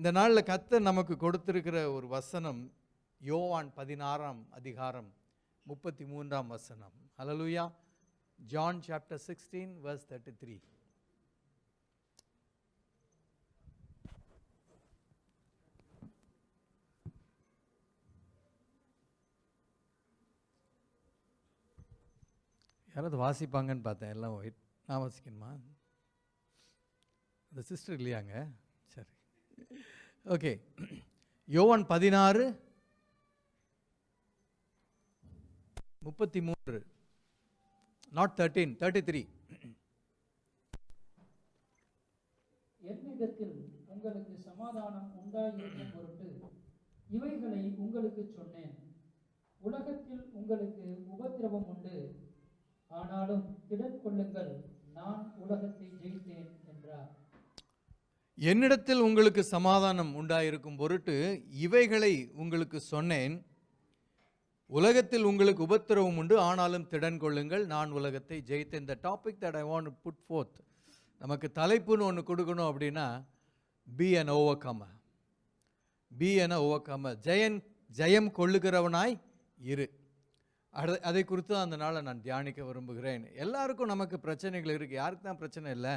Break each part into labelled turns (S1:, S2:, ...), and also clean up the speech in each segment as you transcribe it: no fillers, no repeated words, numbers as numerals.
S1: இந்த நாளில் கர்த்தர் நமக்கு கொடுத்திருக்கிற ஒரு வசனம் யோவான் 16ஆம் அதிகாரம் 33ஆம் வசனம். ஹல்லேலூயா. John chapter 16 verse 33. யாராவது வாசிப்பாங்கன்னு பார்த்தேன். எல்லாம் ஒயிட். நான் வாசிக்கணுமா? அந்த சிஸ்டர் இல்லையாங்க? சரி, ஓகே. யோவான் 16:33, not 13, 33.
S2: என்னிடத்தில் உங்களுக்கு சமாதானம் உண்டாயிருக்கும் பொருட்டு இவைகளை உங்களுக்கு சொன்னேன். உலகத்தில் உங்களுக்கு உபத்திரவம் உண்டு, ஆனாலும் திடன் கொள்ளுங்கள், நான் உலகத்தை ஜெயித்தேன் என்றார்.
S1: என்னிடத்தில் உங்களுக்கு சமாதானம் உண்டாயிருக்கும் பொருட்டு இவைகளை உங்களுக்கு சொன்னேன். உலகத்தில் உங்களுக்கு உபத்திரவம் உண்டு, ஆனாலும் திடன் கொள்ளுங்கள், நான் உலகத்தை ஜெயித்தேன். இந்த topic that I want to put forth, நமக்கு தலைப்புன்னு ஒன்று கொடுக்கணும் அப்படின்னா be an overcomer. Be an overcomer. ஜெயம் கொள்ளுகிறவனாய் இரு. அதை குறித்து தான் அந்த நாளை நான் தியானிக்க விரும்புகிறேன். எல்லாருக்கும் நமக்கு பிரச்சனைகள் இருக்குது, யாருக்கு தான் பிரச்சனை இல்லை?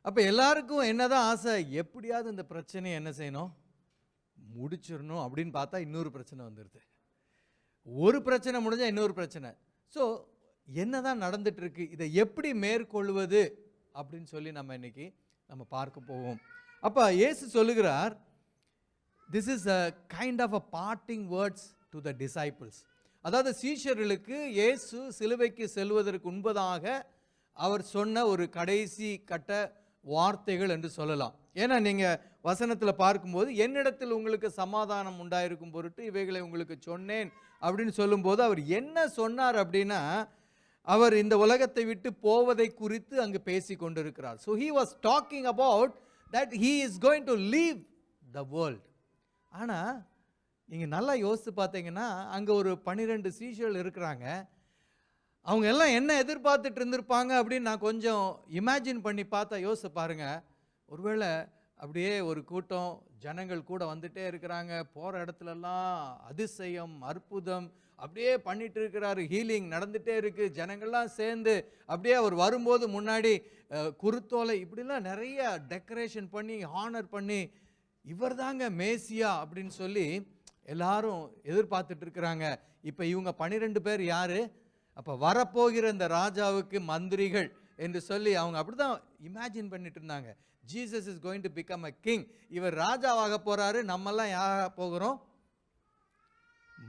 S1: அப்போ எல்லாருக்கும் என்னதான் ஆசை? எப்படியாவது இந்த பிரச்சனையை என்ன செய்யணும், முடிச்சிடணும் அப்படின்னு பார்த்தா இன்னொரு பிரச்சனை வந்துடுது. ஒரு பிரச்சனை முடிஞ்சால் இன்னொரு பிரச்சனை. ஸோ என்னதான் நடந்துட்டு இருக்கு, இதை எப்படி மேற்கொள்வது அப்படின்னு சொல்லி நம்ம இன்னைக்கு பார்க்க போவோம். அப்போ இயேசு சொல்லுகிறார், this is a kind of a parting words to the disciples. அதாவது சீஷர்களுக்கு இயேசு சிலுவைக்கு செல்வதற்கு முன்பதாக அவர் சொன்ன ஒரு கடைசி கட்ட வார்த்தைகள் என்று சொல்லலாம். ஏன்னா நீங்கள் வசனத்தில் பார்க்கும்போது என்னிடத்தில் உங்களுக்கு சமாதானம் உண்டாயிருக்கும் பொருட்டு இவைகளை உங்களுக்கு சொன்னேன் அப்படின்னு சொல்லும்போது அவர் என்ன சொன்னார் அப்படின்னா, அவர் இந்த உலகத்தை விட்டு போவதை குறித்து அங்கு பேசி கொண்டிருக்கிறார். So he was talking about that he is going to leave the world. ஆனால் நீங்கள் நல்லா யோசித்து பார்த்தீங்கன்னா அங்கே ஒரு 12 சீஷர்கள் இருக்கிறாங்க. அவங்க எல்லாம் என்ன எதிர்பார்த்துட்டு இருந்திருப்பாங்க அப்படின்னு நான் கொஞ்சம் இமேஜின் பண்ணி பார்த்தா யோசிச்சு பாருங்க. ஒருவேளை அப்படியே ஒரு கூட்டம் ஜனங்கள் கூட வந்துட்டே இருக்கிறாங்க, போகிற இடத்துலலாம் அதிசயம் அற்புதம் அப்படியே பண்ணிட்டு இருக்கிறாரு, ஹீலிங் நடந்துகிட்டே இருக்குது, ஜனங்கள்லாம் சேர்ந்து அப்படியே அவர் வரும்போது முன்னாடி குருத்தோலை இப்படிலாம் நிறைய டெக்கரேஷன் பண்ணி ஹானர் பண்ணி இவர் தாங்க மேசியா அப்படின்னு சொல்லி எல்லாரும் எதிர்பார்த்துட்டு இருக்கிறாங்க. இப்போ இவங்க 12 பேர் யாரு? அப்போ வரப்போகிற இந்த ராஜாவுக்கு மந்திரிகள் என்று சொல்லி அவங்க அப்படி தான் இமேஜின் பண்ணிட்டு இருந்தாங்க. Jesus is going to become a king. இவர் ராஜாவாக போகிறாரு, நம்மெல்லாம் யாராக போகிறோம்?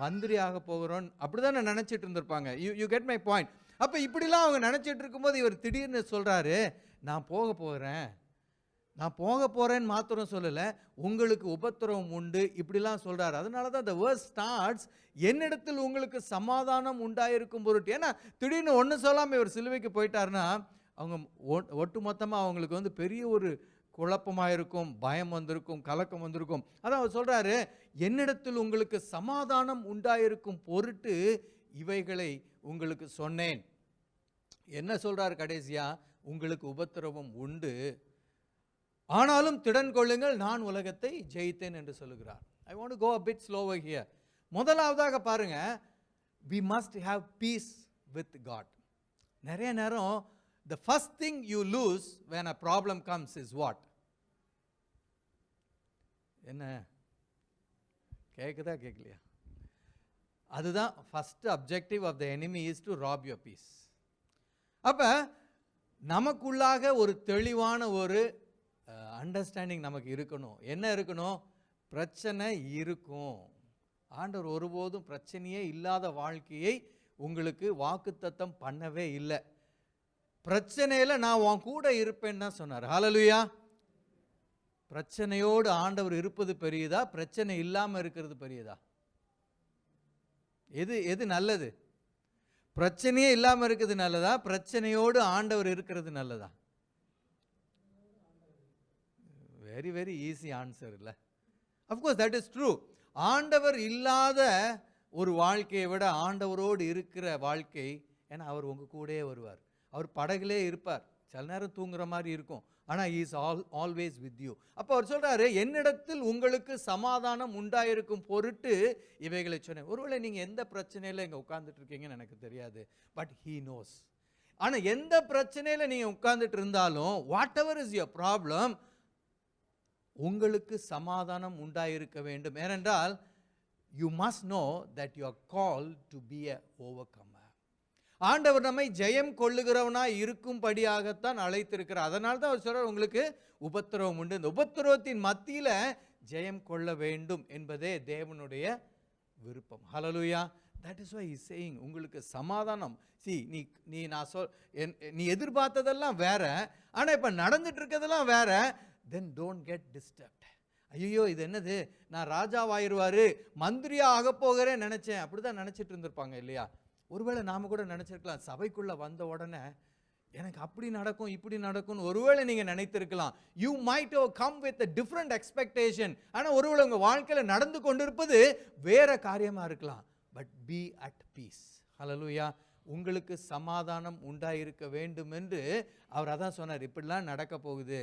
S1: மந்திரி ஆக போகிறோம். அப்படி தான் நினச்சிட்டு இருந்திருப்பாங்க. You get my point. அப்போ இப்படிலாம் அவங்க நினச்சிட்டு இருக்கும்போது இவர் திடீர்னு சொல்கிறாரு, நான் போக போகிறேன்னு மாத்திரம் சொல்லலை, உங்களுக்கு உபத்திரவம் உண்டு இப்படிலாம் சொல்கிறார். அதனால தான் the verse starts, என்னிடத்தில் உங்களுக்கு சமாதானம் உண்டாயிருக்கும் பொருட்டு. ஏன்னா திடீர்னு ஒன்று சொல்லாமல் இவர் சிலுவைக்கு போயிட்டாருன்னா அவங்க ஒட்டு மொத்தமாக அவங்களுக்கு பெரிய ஒரு குழப்பமாக இருக்கும், பயம் வந்திருக்கும், கலக்கம் வந்திருக்கும். அதான் அவர் சொல்கிறாரு, என்னிடத்தில் உங்களுக்கு சமாதானம் உண்டாயிருக்கும் பொருட்டு இவைகளை உங்களுக்கு சொன்னேன். என்ன சொல்கிறார் கடைசியாக? உங்களுக்கு உபத்திரவம் உண்டு, ஆனாலும் திடன் கொள்ளுங்கள், நான் உலகத்தை ஜெயித்தேன் என்று சொல்லுகிறார். I want to go a bit slower here. முதலாவதாக பாருங்க, we must have peace with God. நிறைய நேரம் the first thing you lose when a problem comes is what? என்ன கேக்குதா கேட்கலையா? அதுதான் first objective of the enemy is to rob your peace. அப்ப நமக்குள்ளாக ஒரு தெளிவான ஒரு அண்டர்ஸ்டாண்டிங் நமக்கு இருக்கணும். என்ன இருக்கணும்? பிரச்சனை இருக்கும். ஆண்டவர் ஒருபோதும் பிரச்சனையே இல்லாத வாழ்க்கையை உங்களுக்கு வாக்குத்தத்தம் பண்ணவே இல்லை. பிரச்சனையில் நான் உன் கூட இருப்பேன்னு தான் சொன்னார். ஹல்லேலூயா. பிரச்சனையோடு ஆண்டவர் இருப்பது பெரியதா, பிரச்சனை இல்லாமல் இருக்கிறது பெரியதா? எது நல்லது? பிரச்சனையே இல்லாமல் இருக்கிறது நல்லதா, பிரச்சனையோடு ஆண்டவர் இருக்கிறது நல்லதா? வெரி வெரி ஈஸி ஆன்சர் இல்லை? Of course that is true. ஆண்டவர் இல்லாத ஒரு வாழ்க்கையை விட ஆண்டவரோடு இருக்கிற வாழ்க்கை, ஏன்னா அவர் உங்கள் கூடயே வருவார், அவர் படகுலே இருப்பார். சில நேரம் தூங்குற மாதிரி இருக்கும், ஆனால் இஸ் ஆல்வேஸ் வித் யூ. அப்போ அவர் சொல்கிறாரு, என்னிடத்தில் உங்களுக்கு சமாதானம் உண்டாயிருக்கும் பொருட்டு இவைகளை சொன்னேன். ஒருவேளை நீங்கள் எந்த பிரச்சனையில் இங்கே உட்கார்ந்துட்டு இருக்கீங்கன்னு எனக்கு தெரியாது, பட் ஹீ நோஸ். ஆனால் எந்த பிரச்சனையில் நீங்கள் உட்கார்ந்துட்டு இருந்தாலும், what ever is your problem, உங்களுக்கு சமாதானம் உண்டாயிருக்க வேண்டும். ஏனென்றால் you must know that you are called to be a overcomer. ஆண்டவர் நம்மை ஜெயம் கொள்ளுகிறவனாய் இருக்கும்படியாகத்தான் அழைத்திருக்கிறார். அதனால தான் அவர் சொல்றார், உங்களுக்கு உபத்திரவம் உண்டு. இந்த உபத்திரவத்தின் மத்தியில் ஜெயம் கொள்ள வேண்டும் என்பதே தேவனுடைய விருப்பம். ஹல்லேலூயா. that is why he is saying, உங்களுக்கு சமாதானம். see நீ எதிர்பார்த்ததெல்லாம் வேற, ஆனால் இப்போ நடந்துட்டு இருக்கிறதெல்லாம் வேற. then don't get disturbed. ஐயோ இது என்னது, நான் ராஜாவாயிருவாரு மந்திரியா ஆக போகிறேன் நினைச்சேன். அப்படிதான் நினைச்சிட்டு இருந்திருப்பாங்க இல்லையா? ஒருவேளை நாம கூட நினைச்சிருக்கலாம், சபைக்குள்ள வந்த உடனே எனக்கு அப்படி நடக்கும் இப்படி நடக்கும் ஒருவேளை நீங்க நினைத்திருக்கலாம். You might have come with a different expectation. ஆனால் ஒருவேளை உங்க வாழ்க்கையில நடந்து கொண்டிருப்பது வேற காரியமா இருக்கலாம். But be at peace. Hallelujah. உங்களுக்கு சமாதானம் உண்டாயிருக்க வேண்டும் என்று அவர் அதான் சொன்னார். இப்படிலாம் நடக்க போகுது,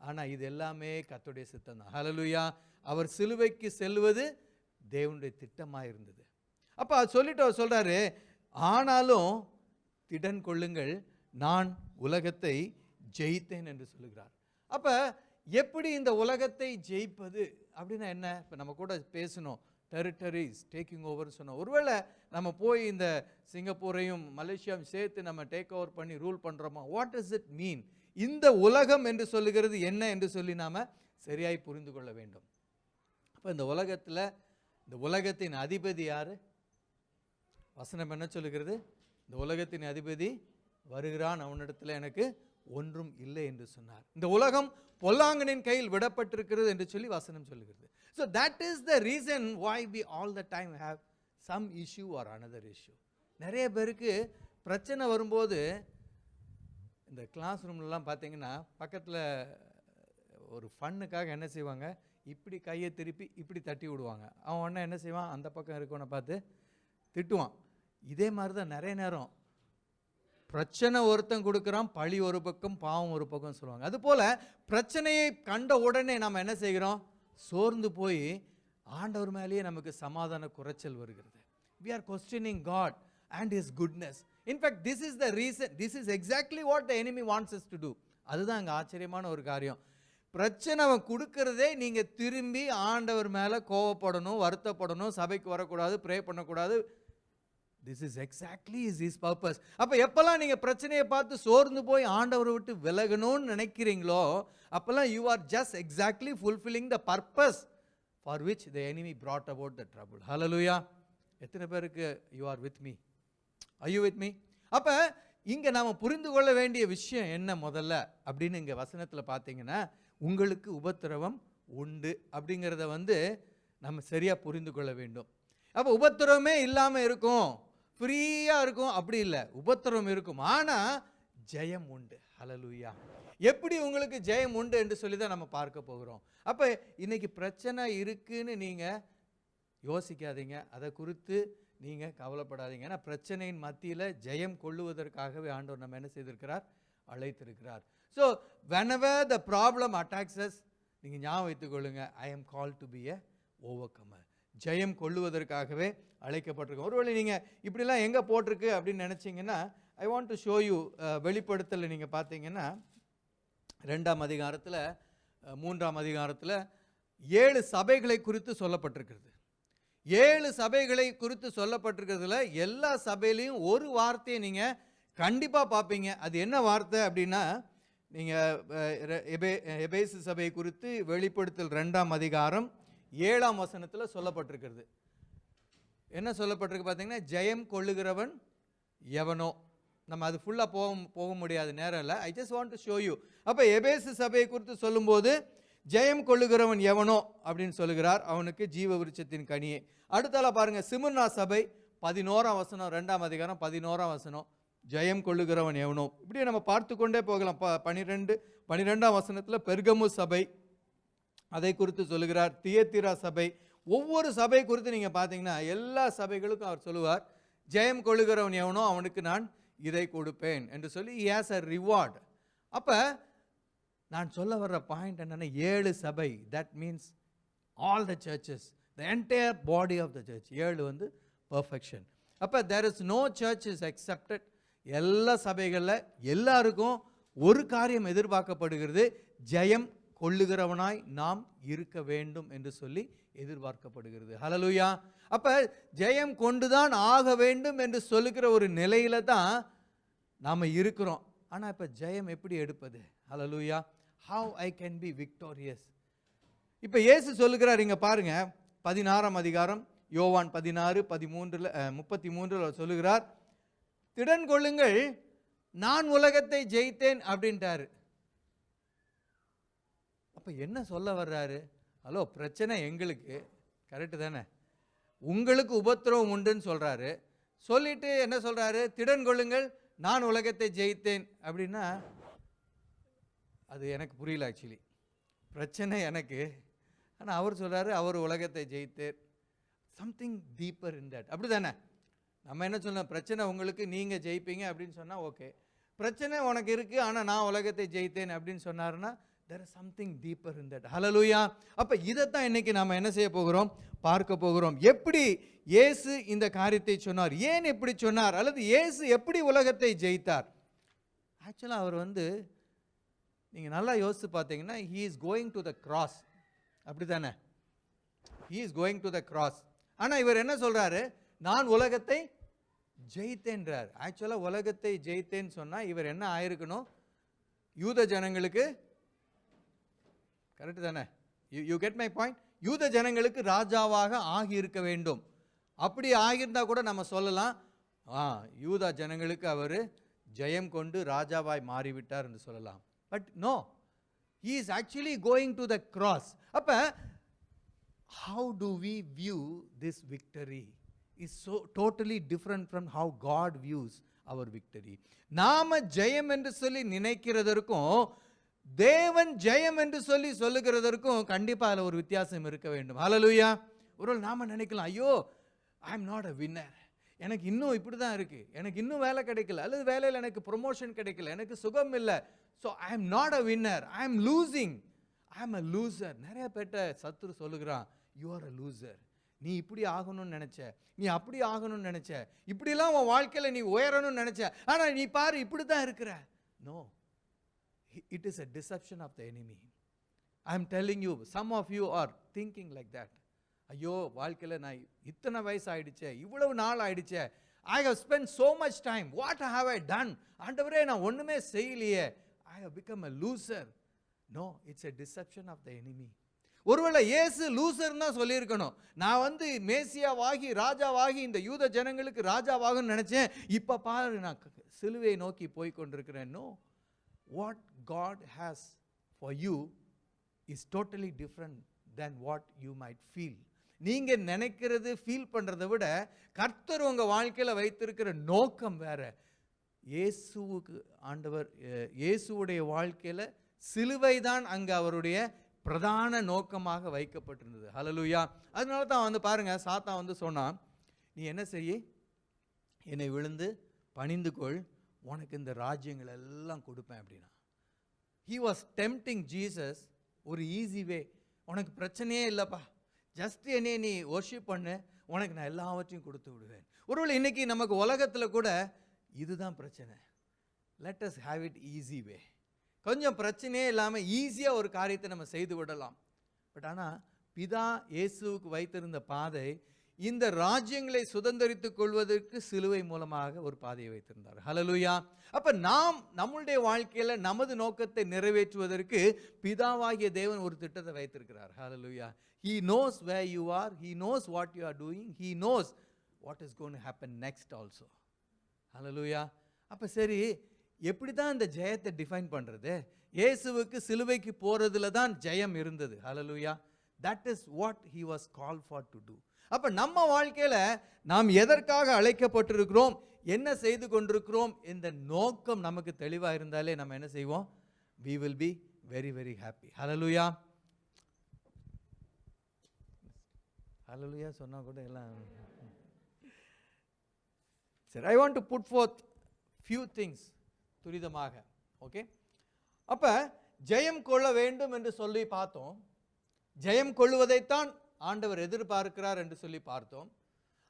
S1: ஆனால் இது எல்லாமே கர்த்தருடைய சித்தம் தான். ஹல்லேலூயா. அவர் சிலுவைக்கு செல்வது தேவனுடைய திட்டமாக இருந்தது. அப்போ அது சொல்லிட்டு அவர் சொல்கிறாரு, ஆனாலும் திடன் கொள்ளுங்கள், நான் உலகத்தை ஜெயித்தேன் என்று சொல்லுகிறார். அப்போ எப்படி இந்த உலகத்தை ஜெயிப்பது அப்படின்னா என்ன? இப்போ நம்ம கூட பேசணும், டெரிட்டரிஸ் டேக்கிங் ஓவர் சொன்னோம். ஒருவேளை நம்ம போய் இந்த சிங்கப்பூரையும் மலேசியாவும் சேர்த்து நம்ம டேக் ஓவர் பண்ணி ரூல் பண்ணுறோமா? What does it mean? இந்த உலகம் என்று சொல்லுகிறது என்ன என்று சொல்லி நாம் சரியாய் புரிந்து கொள்ள வேண்டும். அப்போ இந்த உலகத்தில் இந்த உலகத்தின் அதிபதி யார்? வசனம் என்ன சொல்லுகிறது? இந்த உலகத்தின் அதிபதி வருகிறான், அவனிடத்தில் எனக்கு ஒன்றும் இல்லை என்று சொன்னார். இந்த உலகம் பொல்லாங்கனின் கையில் விடப்பட்டிருக்கிறது என்று சொல்லி வசனம் சொல்லுகிறது. So that is the reason why we all the time have some issue or another issue. நிறைய பேருக்கு பிரச்சனை வரும்போது இந்த கிளாஸ் ரூம்லலாம் பார்த்தீங்கன்னா பக்கத்தில் ஒரு ஃபன்னுக்காக என்ன செய்வாங்க, இப்படி கையை திருப்பி இப்படி தட்டி விடுவாங்க. அவன் உடனே என்ன செய்வான், அந்த பக்கம் இருக்கவனை பார்த்து திட்டுவான். இதே மாதிரி தான் நிறைய நேரம் பிரச்சனை ஒருத்தன் கொடுக்குறான், பழி ஒரு பக்கம் பாவம் ஒரு பக்கம் சொல்லுவாங்க. அதுபோல் பிரச்சனையை கண்ட உடனே நம்ம என்ன செய்கிறோம், சோர்ந்து போய் ஆண்டவர் மேலேயே நமக்கு சமாதான குறைச்சல் வருகிறது. we are questioning God and his goodness. In fact, this is the reason, this is exactly what the enemy wants us to do. அதுதான் அங்கே ஆச்சரியமான ஒரு காரியம். பிரச்சனை அவன் கொடுக்கறதே நீங்கள் திரும்பி ஆண்டவர் மேலே கோவப்படணும், வருத்தப்படணும், சபைக்கு வரக்கூடாது, ப்ரே பண்ணக்கூடாது. this is exactly his purpose. அப்போ எப்போல்லாம் நீங்கள் பிரச்சனையை பார்த்து சோர்ந்து போய் ஆண்டவரை விட்டு விலகணும்னு நினைக்கிறீங்களோ, அப்போல்லாம் you are just exactly fulfilling the purpose for which the enemy brought about the trouble. Hallelujah. எத்தனை பேருக்கு you are with me? Are you with me? அப்போ இங்கே நாம் புரிந்து கொள்ள வேண்டிய விஷயம் என்ன முதல்ல அப்படின்னு இங்கே வசனத்தில் பார்த்தீங்கன்னா, உங்களுக்கு உபத்திரவம் உண்டு அப்படிங்கிறத நம்ம சரியாக புரிந்து கொள்ள வேண்டும். அப்போ உபத்திரவமே இல்லாமல் இருக்கும், ஃப்ரீயாக இருக்கும் அப்படி இல்லை, உபத்திரவம் இருக்கும், ஆனால் ஜெயம் உண்டு. ஹல்லேலூயா. எப்படி உங்களுக்கு ஜெயம் உண்டு என்று சொல்லி தான் நம்ம பார்க்க போகிறோம். அப்போ இன்னைக்கு பிரச்சனை இருக்குன்னு நீங்கள் யோசிக்காதீங்க, அதை குறித்து நீங்கள் கவலைப்படாதீங்க. ஏன்னா பிரச்சனையின் மத்தியில் ஜெயம் கொள்ளுவதற்காகவே ஆண்டவர் நம்ம என்ன செய்திருக்கிறார், அழைத்திருக்கிறார். So whenever the problem attacks us, நீங்கள் ஞாபகம் வைத்துக்கொள்ளுங்க, I am called to be a overcomer. ஜெயம் கொள்ளுவதற்காகவே அழைக்கப்பட்டிருக்கோம். ஒருவேளை நீங்கள் இப்படிலாம் எங்கே போட்டிருக்கு அப்படின்னு நினச்சிங்கன்னா, I want to show you. வெளிப்படுத்தலை நீங்கள் பார்த்தீங்கன்னா 2ஆம் அதிகாரத்தில் 3ஆம் அதிகாரத்தில் 7 சபைகளை குறித்து சொல்லப்பட்டிருக்கிறது. 7 சபைகளை குறித்து சொல்லப்பட்டிருக்கிறதுல எல்லா சபையிலையும் ஒரு வார்த்தையை நீங்கள் கண்டிப்பாக பார்ப்பீங்க. அது என்ன வார்த்தை அப்படின்னா, நீங்கள் எபேசு சபையை குறித்து வெளிப்படுத்தல் 2ஆம் அதிகாரம் 7ஆம் வசனத்தில் சொல்லப்பட்டிருக்கிறது. என்ன சொல்லப்பட்டிருக்கு பார்த்தீங்கன்னா, ஜெயம் கொள்ளுகிறவன் எவனோ. நம்ம அது ஃபுல்லாக போக முடியாது, நேரம் இல்லை. I just want to show you. அப்போ எபேசு சபையை குறித்து சொல்லும்போது ஜெயம் கொள்ளுகிறவன் எவனோ அப்படின்னு சொல்லுகிறார், அவனுக்கு ஜீவ விருட்சத்தின் கனியே. அடுத்தால பாருங்க, சிமுர்னா சபை 11ஆம் வசனம், 2ஆம் அதிகாரம் 11ஆம் வசனம், ஜெயம் கொள்ளுகிறவன் எவனோ. இப்படியே நம்ம பார்த்து கொண்டே போகலாம். 12ஆம் வசனத்தில் பெர்கமு சபை, அதை குறித்து சொல்லுகிறார். தியத்திரா சபை. ஒவ்வொரு சபை குறித்து நீங்கள் பார்த்தீங்கன்னா எல்லா சபைகளுக்கும் அவர் சொல்லுவார், ஜெயம் கொள்ளுகிறவன் எவனோ அவனுக்கு நான் இதை கொடுப்பேன் என்று சொல்லி he has a reward. அப்போ நான் சொல்ல வர்ற பாயிண்ட் என்னன்னா 7 சபை, that means all the churches, the entire body of the church. 7 வந்து பர்ஃபெக்ஷன். அப்போ there is no church is accepted. எல்லா சபைகளில் எல்லாருக்கும் ஒரு காரியம் எதிர்பார்க்கப்படுகிறது, ஜெயம் கொள்ளுகிறவனாய் நாம் இருக்க வேண்டும் என்று சொல்லி எதிர்பார்க்கப்படுகிறது. ஹல்லேலூயா. அப்போ ஜெயம் கொண்டுதான் ஆக வேண்டும் என்று சொல்லுகிற ஒரு நிலையில தான் நாம் இருக்கிறோம். ஆனால் இப்போ ஜெயம் எப்படி எடுப்பது? Hallelujah. How I can be victorious? இப்போ இயேசு சொல்லுகிறார், இங்கே பாருங்க 16ஆம் அதிகாரம் யோவான் 16:33 சொல்லுகிறார், திடன் கொள்ளுங்கள், நான் உலகத்தை ஜெயித்தேன் அப்படின்ட்டாரு. அப்போ என்ன சொல்ல வர்றாரு? ஹலோ, பிரச்சனை எங்களுக்கு, கரெக்டு தானே? உங்களுக்கு உபத்திரவம் உண்டுன்னு சொல்கிறாரு. சொல்லிட்டு என்ன சொல்கிறாரு? திடன் கொள்ளுங்கள், நான் உலகத்தை ஜெயித்தேன் அப்படின்னா அது எனக்கு புரியல. ஆக்சுவலி பிரச்சனை எனக்கு, ஆனால் அவர் சொல்கிறாரு அவர் உலகத்தை ஜெயித்தார். Something deeper in that. அப்படி தானே? நம்ம என்ன சொல்லணும்? பிரச்சனை உங்களுக்கு, நீங்கள் ஜெயிப்பீங்க அப்படின்னு சொன்னால் ஓகே. பிரச்சனை உனக்கு இருக்குது, ஆனால் நான் உலகத்தை ஜெயித்தேன் அப்படின்னு சொன்னாருன்னா there is something deeper in that. ஹல்லேலூயா. அப்போ இதைத்தான் இன்னைக்கு நாம் என்ன செய்ய போகிறோம்? பார்க்க போகிறோம். எப்படி இயேசு இந்த காரியத்தை சொன்னார், ஏன் எப்படி சொன்னார், அல்லது இயேசு எப்படி உலகத்தை ஜெயித்தார்? ஆக்சுவலாக அவர் வந்து நீங்கள் நல்லா யோசித்து பார்த்தீங்கன்னா he is going to the cross. அப்படி தானே? he is going to the cross. ஆனால் இவர் என்ன சொல்கிறாரு? நான் உலகத்தை ஜெயித்தேன்றார். ஆக்சுவலாக உலகத்தை ஜெயித்தேன்னு சொன்னால் இவர் என்ன ஆயிருக்கணும்? யூத ஜனங்களுக்கு, கரெக்டு தானே? You get my point? யூத ஜனங்களுக்கு ராஜாவாக ஆகி இருக்க வேண்டும். அப்படி ஆகியிருந்தா கூட நம்ம சொல்லலாம், யூத ஜனங்களுக்கு அவர் ஜெயம் கொண்டு ராஜாவாய் மாறிவிட்டார் என்று சொல்லலாம். But no, he is actually going to the cross. அப்போ how do we view this victory is so totally different from how God views our victory. நாம ஜெயம் என்று சொல்லி நினைக்கிறதற்கும் தேவன் ஜெயம் என்று சொல்லி சொல்லுகிறதற்கும் கண்டிப்பாக அதில் ஒரு வித்தியாசம் இருக்க வேண்டும். ஹல்லேலூயா. ஒருவேளை நாம நினைக்கலாம், ஐயோ I am not a winner, எனக்கு இன்னும் இப்படி தான் இருக்குது, எனக்கு இன்னும் வேலை கிடைக்கல, அல்லது வேலையில் எனக்கு ப்ரொமோஷன் கிடைக்கல, எனக்கு சுகம் இல்லை, so I am not a winner, I am losing, I am a loser. நிறைய பேர்ட்ட சத்துரு சொல்லுகிறான், யூ ஆர் அ லூசர், நீ இப்படி ஆகணும்னு நினச்ச, நீ அப்படி ஆகணும்னு நினச்ச, இப்படிலாம் உன் வாழ்க்கையில் நீ உயரணும்னு நினச்ச, ஆனால் நீ பாரு இப்படி தான் இருக்கிற. No, it is a deception of the enemy. I am telling you, some of you are thinking like that. ஐயோ, வாழ்க்கையில் நான் இத்தனை வயசு ஆயிடுச்சே, இவ்வளவு நாள் ஆயிடுச்சே, I have spent so much time, what have I done? ஆண்டவரே நான் ஒன்றுமே செய்யலையே, I have become a loser. No, it's a deception of the enemy. ஒருவேளை இயேசு லூசர் தான் சொல்லியிருக்கணும். நான் வந்து மேசியாவாகி ராஜாவாகி இந்த யூத ஜனங்களுக்கு ராஜாவாகுன்னு நினச்சேன், இப்போ பாரு நான் சிலுவையை நோக்கி போய் கொண்டிருக்கிறேன். No, what God has for you is totally different than what you might feel. நீங்க நினைக்கிறது ஃபீல் பண்றதை விட கர்த்தர் உங்க வாழ்க்கையில் வைத்திருக்கிற நோக்கம் வேற. இயேசுவுக்கு ஆண்டவர் இயேசுவுடைய வாழ்க்கையில் சிலுவை தான் அங்கே அவருடைய பிரதான நோக்கமாக வைக்கப்பட்டிருந்தது. ஹல்லேலூயா. அதனால தான் வந்து பாருங்க, சாத்தான் வந்து சொன்னான், நீ என்ன செய்ய, என்னை விழுந்து பணிந்து கொள், உனக்கு இந்த ராஜ்யங்கள் எல்லாம் கொடுப்பேன் அப்படின்னா. He was tempting Jesus ஒரு ஈஸி வே. உனக்கு பிரச்சனையே இல்லைப்பா, ஜஸ்ட் என்னையே நீ வர்ஷிப் பண்ணு, உனக்கு நான் எல்லாவற்றையும் கொடுத்து விடுவேன். ஒருவேளை இன்னைக்கு நமக்கு உலகத்தில் கூட இதுதான் பிரச்சனை. Let us have it easy way. கொஞ்சம் பிரச்சனையே இல்லாமல் ஈஸியாக ஒரு காரியத்தை நம்ம செய்து விடலாம். பட் ஆனால் பிதா இயேசுவுக்கு வைத்திருந்த பாதை, இந்த ராஜ்யங்களை சுதந்தரித்துக் கொள்வதற்கு சிலுவை மூலமாக ஒரு பாதையை வைத்திருந்தார். ஹல்லேலூயா. அப்ப நாம் நம்முடைய வாழ்க்கையில நமது நோக்கத்தை நிறைவேற்றுவதற்கு பிதாவாகிய தேவன் ஒரு திட்டத்தை வைத்திருக்கிறார். ஹல்லேலூயா. He knows where you are, he knows what you are doing, he knows what is going to happen next also. ஹல்லேலூயா. அப்ப சரி, எப்படி தான் இந்த ஜெயத்தை டிஃபைன் பண்றது? இயேசுவுக்கு சிலுவைக்கு போறதுல தான் ஜெயம் இருந்தது. ஹல்லேலூயா. That is what he was called for to do. அப்ப நம்ம வாழ்க்கையில நாம் எதற்காக அழைக்கப்பட்டிருக்கிறோம், என்ன செய்து கொண்டிருக்கிறோம், இந்த நோக்கம் நமக்கு தெளிவா இருந்தாலே நம்ம என்ன செய்வோம்? We will be very very happy. Hallelujah. Hallelujah சொன்னா கூட எல்லாம் சரி. I want to put forth few things துரிதமாக. ஓகே, அப்ப ஜெயம் கொள்ள வேண்டும் என்று சொல்லி பார்த்தோம். ஜெயம் கொள்வதைத்தான் ஆண்டவர் எதிர்பார்க்கிறார் என்று சொல்லி பார்த்தோம்.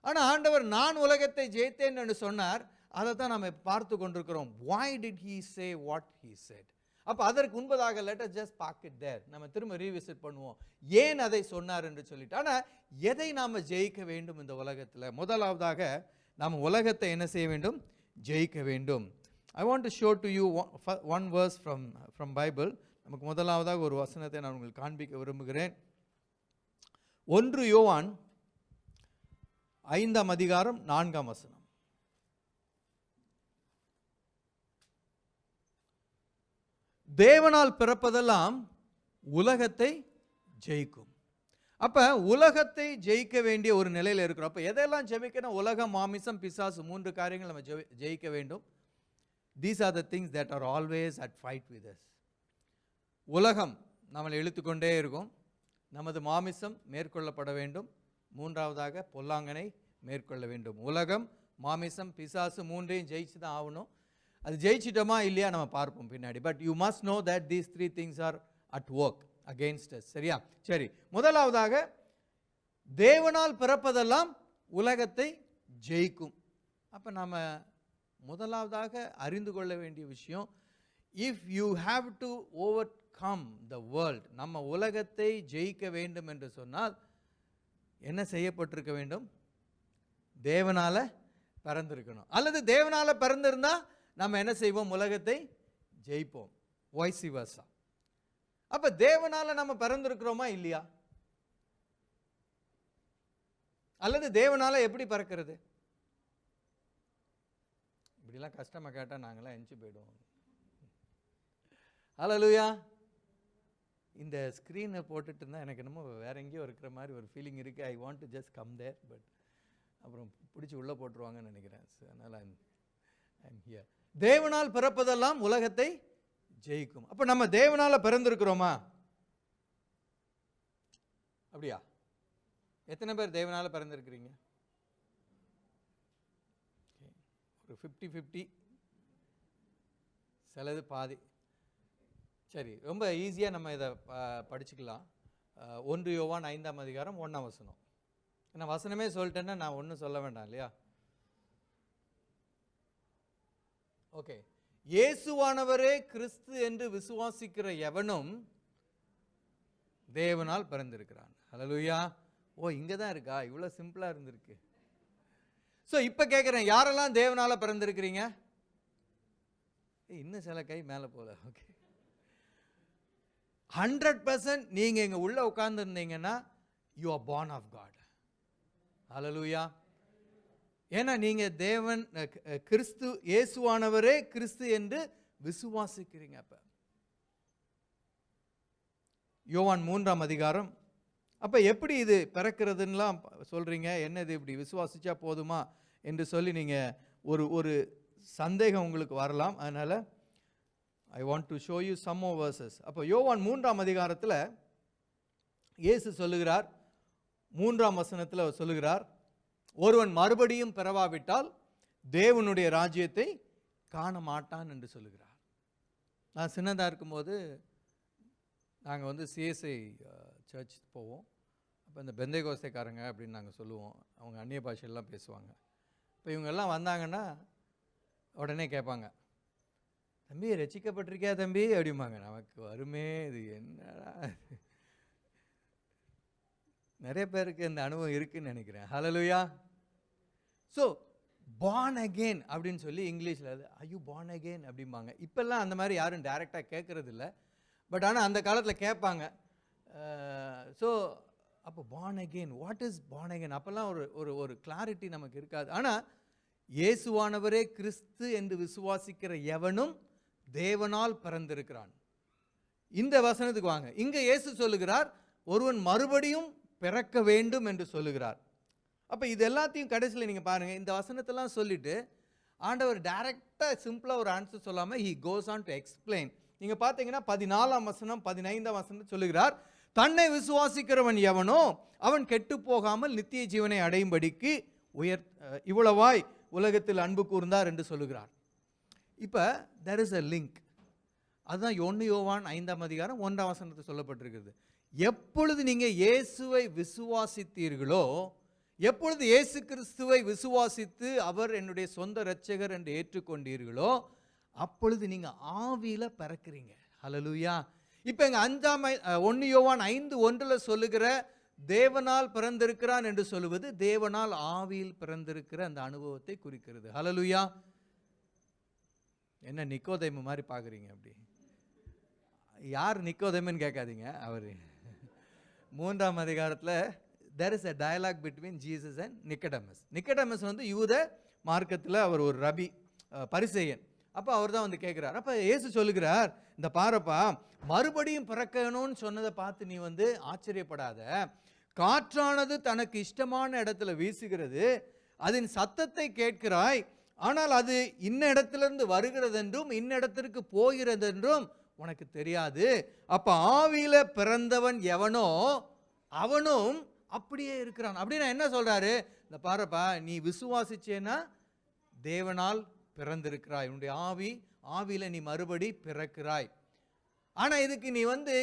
S1: ஆனா ஆண்டவர் நான் உலகத்தை ஜெயித்தேன் என்று சொன்னார். அதை தான் நம்ம பார்த்து கொண்டிருக்கிறோம். Why did he say what he said? அப்ப அதற்கு முன்பதாக let us just park it there. நம்ம திரும்ப ரீவிசிட் பண்ணுவோம், ஏன் அதை சொன்னார் என்று சொல்லிட்டு. ஆனா எதை நாம ஜெயிக்க வேண்டும் இந்த உலகத்தில்? முதலாவதாக நாம் உலகத்தை என்ன செய்ய வேண்டும்? ஜெயிக்க வேண்டும். I want to show to you one verse from Bible. நமக்கு முதலாவதாக ஒரு வசனத்தை நான் உங்களுக்கு காண்பிக்க விரும்புகிறேன். 1 யோவான் 5ஆம் அதிகாரம் 4ஆம் வசனம். தேவனால் பிறப்பதெல்லாம் உலகத்தை ஜெயிக்கும். அப்ப உலகத்தை ஜெயிக்க வேண்டிய ஒரு நிலையில் இருக்கிறோம். அப்ப எதெல்லாம் ஜெயிக்கணும்? உலகம், மாமிசம், பிசாசு, 3 காரியங்கள் நம்ம ஜெயிக்க வேண்டும். These are the things that are always at fight with us. உலகம் நம்மளை இழுத்துக்கொண்டே இருக்கும். நமது மாமிசம் மேற்கொள்ளப்பட வேண்டும். மூன்றாவதாக பொல்லாங்கனை மேற்கொள்ள வேண்டும். உலகம், மாமிசம், பிசாசு 3ஐயும் ஜெயிச்சு தான் ஆகணும். அது ஜெயிச்சிட்டோமா இல்லையா நம்ம பார்ப்போம் பின்னாடி. But you must know that these 3 things are at work against us. சரியா? சரி, முதலாவதாக தேவனால் பிறப்பதெல்லாம் உலகத்தை ஜெயிக்கும். அப்ப நாம முதலாவதாக அறிந்து கொள்ள வேண்டிய விஷயம், if you have to overcome the world, நம்ம உலகத்தை ஜெயிக்க வேண்டும் என்று சொன்னால் என்ன செய்யப்பட்டிருக்க வேண்டும்? தேவனால பிறந்திருக்கணும். அல்லது தேவனால பிறந்திருந்தா நம்ம என்ன செய்வோம்? உலகத்தை ஜெயிப்போம். Vice versa. அப்ப தேவனால நம்ம பிறந்திருக்கிறோமா இல்லையா? அல்லது தேவனால எப்படி பிறக்கிறது? இப்படிலாம் கஷ்டமா கேட்டா நாங்களாம் எஞ்சி போயிடுவோம். ஹல்லேலூயா. இந்த ஸ்க்ரீனை போட்டுட்டு இருந்தால் எனக்கு என்னமோ வேற எங்கேயோ இருக்கிற மாதிரி ஒரு ஃபீலிங் இருக்கு. I want to just come there, but அப்புறம் பிடிச்சி உள்ளே போட்டுருவாங்கன்னு நினைக்கிறேன். அதனால் ஐம் ஹியர். தேவனால் பிறப்பதெல்லாம் உலகத்தை ஜெயிக்கும். அப்போ நம்ம தேவனால் பிறந்திருக்கிறோமா? அப்படியா? எத்தனை பேர் தேவனால் பிறந்திருக்கிறீங்க? ஒரு 50-50, சிலது பாதி. சரி, ரொம்ப ஈஸியாக நம்ம இதை படிச்சுக்கலாம். 1 யோவான் 5ஆம் அதிகாரம் 1ஆம் வசனம். ஏன்னா வசனமே சொல்லிட்டேன்னா நான் ஒன்றும் சொல்ல வேண்டாம் இல்லையா? ஓகே. இயேசுவானவரே கிறிஸ்து என்று விசுவாசிக்கிற எவனும் தேவனால் பிறந்திருக்கிறான். ஹல்லேலூயா. ஓ, இங்கே தான் இருக்கா? இவ்வளோ சிம்பிளாக இருந்திருக்கு. ஸோ இப்போ கேட்குறேன், யாரெல்லாம் தேவனால பிறந்திருக்கிறீங்க? இன்னும் சில கை மேலே போல. ஓகே, 100% நீங்கள் இங்கே உள்ளே உட்கார்ந்துருந்தீங்கன்னா you are born of God. Hallelujah. ஏன்னா நீங்கள் தேவன் கிறிஸ்து, இயேசுவானவரே கிறிஸ்து என்று விசுவாசிக்கிறீங்க. அப்போ யோவான் 3ஆம் அதிகாரம். அப்போ எப்படி இது பிறக்கிறதுன்னெலாம் சொல்கிறீங்க, என்னது இப்படி விசுவாசிச்சா போதுமா என்று சொல்லி நீங்கள் ஒரு சந்தேகம் உங்களுக்கு வரலாம். அதனால் I want to show you some more verses. அப்போ யோவான் 3ஆம் அதிகாரத்தில் இயேசு சொல்லுகிறார், 3ஆம் வசனத்தில் சொல்லுகிறார், ஒருவன் மறுபடியும் பிறவாவிட்டால் தேவனுடைய ராஜ்யத்தை காண மாட்டான் என்று சொல்லுகிறார். நான் சின்னதாக இருக்கும்போது நாங்கள் சிஎஸ்ஐ சர்ச் போவோம். அப்போ இந்த பெந்தைகோஸ்தைக்காரங்க அப்படின்னு நாங்கள் சொல்லுவோம். அவங்க அந்நிய பாஷையெல்லாம் பேசுவாங்க. இப்போ இவங்கெல்லாம் வந்தாங்கன்னா உடனே கேட்பாங்க, தம்பி ரட்சிக்கப்பட்டிருக்கியா தம்பி அப்படிம்பாங்க. நமக்கு வருமே, இது என்னடா, நிறைய பேருக்கு இந்த அனுபவம் இருக்குன்னு நினைக்கிறேன். ஹல்லேலூயா. ஸோ born again அப்படின்னு சொல்லி இங்கிலீஷில் are you born again அப்படிம்பாங்க. இப்போல்லாம் அந்த மாதிரி யாரும் டைரெக்டாக கேட்கறது இல்லை. பட் ஆனால் அந்த காலத்தில் கேட்பாங்க. ஸோ அப்போ born again, what is born again? அப்போல்லாம் ஒரு கிளாரிட்டி நமக்கு இருக்காது. ஆனால் இயேசுவானவரே கிறிஸ்து என்று விசுவாசிக்கிற எவனும் தேவனால் பிறந்திருக்கிறான். இந்த வசனத்துக்கு வாங்க. இங்கே இயேசு சொல்லுகிறார், ஒருவன் மறுபடியும் பிறக்க வேண்டும் என்று சொல்லுகிறார். அப்போ இது எல்லாத்தையும் கடைசியில் நீங்கள் பாருங்கள், இந்த வசனத்தெல்லாம் சொல்லிட்டு ஆண்டவர் டைரெக்டாக சிம்பிளாக ஒரு ஆன்சர் சொல்லாமல் he goes on to explain. நீங்கள் பார்த்தீங்கன்னா 14ஆம் வசனம் 15ஆம் வசனம் சொல்லுகிறார், தன்னை விசுவாசிக்கிறவன் எவனோ அவன் கெட்டு போகாமல் நித்திய ஜீவனை அடையும்படிக்கு இவ்வளவாய் உலகத்தில் அன்பு கூர்ந்தார் என்று சொல்லுகிறார். இப்போ there is a link. அதுதான் 1 யோவான் 5ஆம் அதிகாரம் 1ஆம் வசனத்தில் சொல்லப்பட்டிருக்கிறது. எப்பொழுது நீங்கள் இயேசுவை விசுவாசித்தீர்களோ, எப்பொழுது இயேசு கிறிஸ்துவை விசுவாசித்து அவர் என்னுடைய சொந்த இரட்சகர் என்று ஏற்றுக்கொண்டீர்களோ, அப்பொழுது நீங்கள் ஆவியில் பிறக்கிறீங்க. ஹல்லேலூயா. இப்போ எங்கள் 1 யோவான் 5:1 சொல்லுகிற தேவனால் பிறந்திருக்கிறான் என்று சொல்லுவது தேவனால் ஆவியில் பிறந்திருக்கிற அந்த அனுபவத்தை குறிக்கிறது. ஹல்லேலூயா. என்ன நிக்கோதேமு மாதிரி பார்க்குறீங்க? அப்படி யார் நிக்கோதேமுன்னு கேட்காதீங்க. அவர் 3ஆம் அதிகாரத்தில் there is a dialogue between Jesus and Nicodemus. நிக்கோடேமஸ் வந்து யூத மார்க்கத்தில் அவர் ஒரு ரபி, பரிசேயன். அப்போ அவர் தான் வந்து கேட்குறார். அப்போ இயேசு சொல்லுகிறார், இந்த பாருப்பா, மறுபடியும் பிறக்கணும்னு சொன்னதை பார்த்து நீ வந்து ஆச்சரியப்படாத. காற்றானது தனக்கு இஷ்டமான இடத்துல வீசுகிறது, அதன் சத்தத்தை கேட்கிறாய், ஆனால் அது இன்ன இடத்திலிருந்து வருகிறது என்றும் இன்ன இடத்திற்கு போகிறது என்றும் உனக்கு தெரியாது. அப்போ ஆவியில பிறந்தவன் எவனோ அவனும் அப்படியே இருக்கிறான். அப்படின்னா என்ன சொல்றாரு? இந்த பாருப்பா, நீ விசுவாசிச்சேன்னா தேவனால் பிறந்திருக்கிறாய், உன்னுடைய ஆவியில நீ மறுபடி பிறக்கிறாய். ஆனா இதுக்கு நீ வந்து